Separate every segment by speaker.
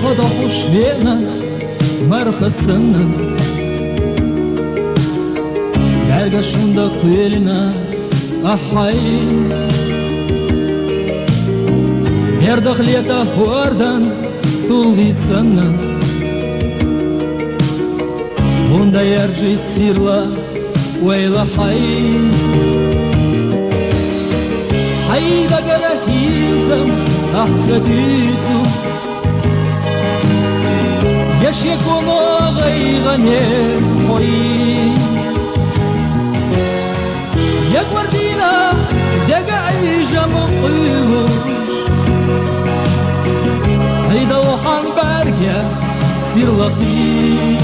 Speaker 1: Dohada hoş vena marhasını Dergaşında kuyelina ahay Yerdakhliyata huardan tulgisana Bunda yerji sirla ويلا حي حي بقى هيزم أحسديتو يش يكون غيغني خوي يا وردينا دقا عيجا مقيوش هيدا وحان باركة سير لطيف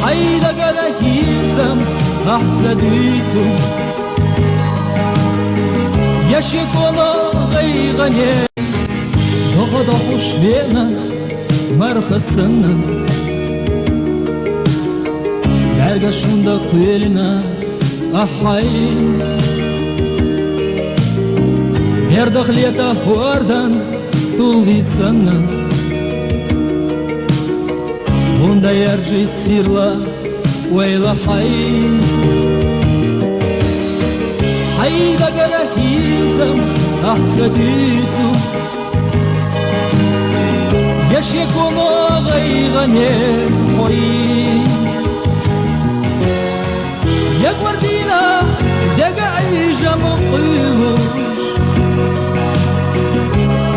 Speaker 1: حيدا قراكيزم أحسديتو يشكونا غيغني وغدا حشبينا مرخصنا يعقشندا قيلنا أحي يردخليتا واردان طولي سنة Bunda yerji sirla ويلا حي حي بقى هيزم أحسديتو يش يكون غيغني خوي يا وردينا دقا عيجا مقيوش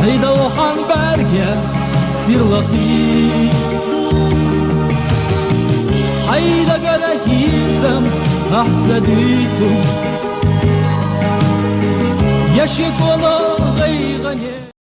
Speaker 1: هيدا وحان باركة سير لطيف حيدا قراكيزم أحسديتو يشكونا غيغني